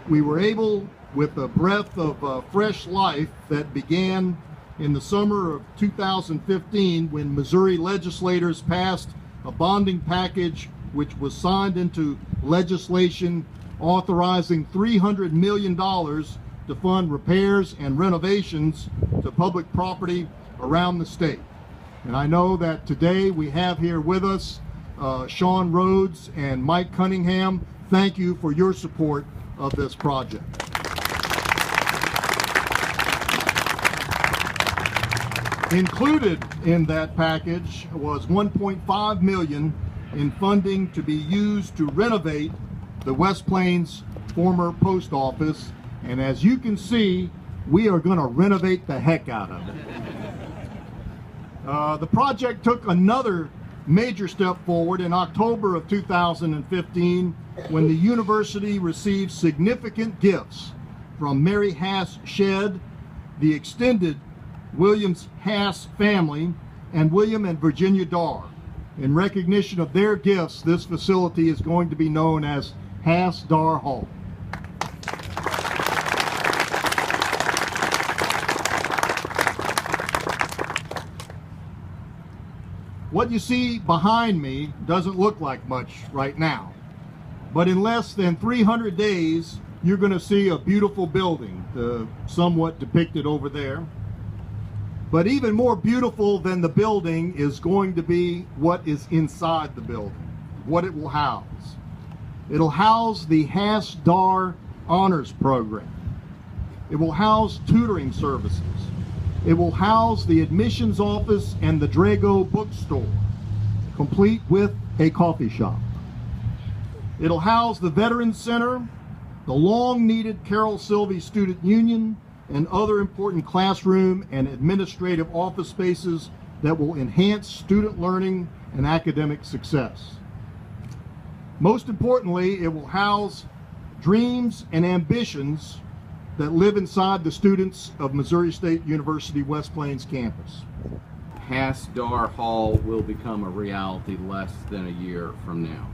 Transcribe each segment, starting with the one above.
we were able, with a breath of fresh life that began in the summer of 2015 when Missouri legislators passed a bonding package which was signed into legislation authorizing $300 million to fund repairs and renovations to public property around the state. And I know that today we have here with us Sean Rhodes and Mike Cunningham. Thank you for your support of this project. Included in that package was $1.5 million in funding to be used to renovate the West Plains former post office. And as you can see, we are going to renovate the heck out of it. The project took another major step forward in October of 2015 when the university received significant gifts from Mary Hass Shedd, the extended Williams Hass family, and William and Virginia Darr. In recognition of their gifts, this facility is going to be known as Hass-Darr Hall. What you see behind me doesn't look like much right now, but in less than 300 days, you're going to see a beautiful building, somewhat depicted over there. But even more beautiful than the building is going to be what is inside the building, what it will house. It'll house the Hass-Darr Honors Program. It will house tutoring services. It will house the admissions office and the Drago bookstore, complete with a coffee shop. It'll house the Veterans Center, the long-needed Carol Sylvie Student Union, and other important classroom and administrative office spaces that will enhance student learning and academic success. Most importantly, it will house dreams and ambitions that live inside the students of Missouri State University West Plains campus. Hass-Darr Hall will become a reality less than a year from now.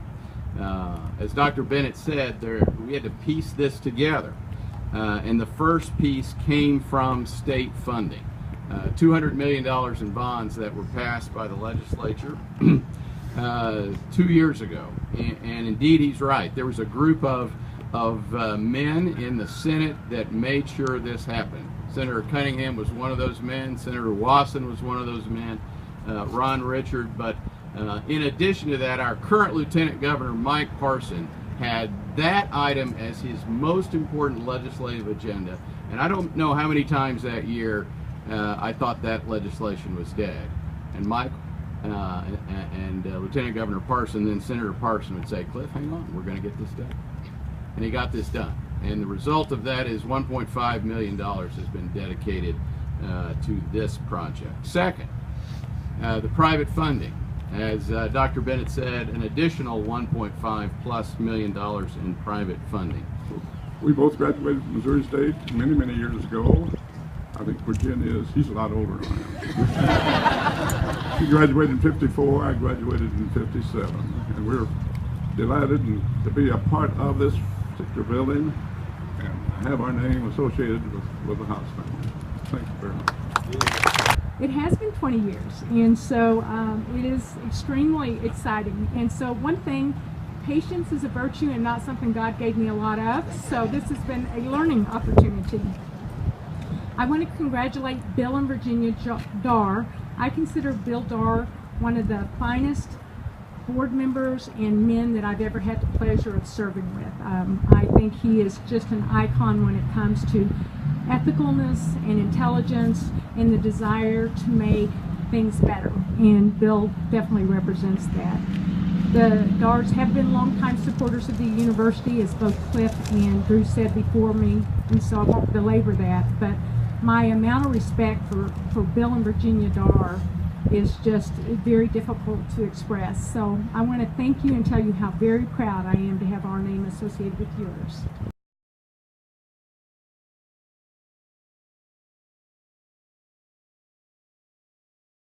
As Dr. Bennett said, we had to piece this together. And the first piece came from state funding. $200 million in bonds that were passed by the legislature 2 years ago. And indeed, he's right. There was a group of men in the Senate that made sure this happened. Senator Cunningham was one of those men. Senator Wasson was one of those men. Ron Richard. But in addition to that, our current Lieutenant Governor, Mike Parson, had that item as his most important legislative agenda. And I don't know how many times that year I thought that legislation was dead. And Mike and Lieutenant Governor Parson, then Senator Parson would say, Cliff, hang on, we're going to get this done. And he got this done. And the result of that is $1.5 million has been dedicated to this project. Second, the private funding. As Dr. Bennett said, an additional $1.5+ million in private funding. We both graduated from Missouri State many, many years ago. I think Virginia he's a lot older than I am. She graduated in '54, I graduated in '57. And we're delighted to be a part of this particular building and have our name associated with the Hass family. Thank you very much. It has been 20 years, and so it is extremely exciting. And so one thing, patience is a virtue and not something God gave me a lot of, so this has been a learning opportunity. I want to congratulate Bill and Virginia Darr. I consider Bill Darr one of the finest board members and men that I've ever had the pleasure of serving with. I think he is just an icon when it comes to ethicalness and intelligence and the desire to make things better, and Bill definitely represents that. The Darrs have been longtime supporters of the university, as both Cliff and Drew said before me, and so I won't belabor that, but my amount of respect for Bill and Virginia Darr is just very difficult to express. So I want to thank you and tell you how very proud I am to have our name associated with yours.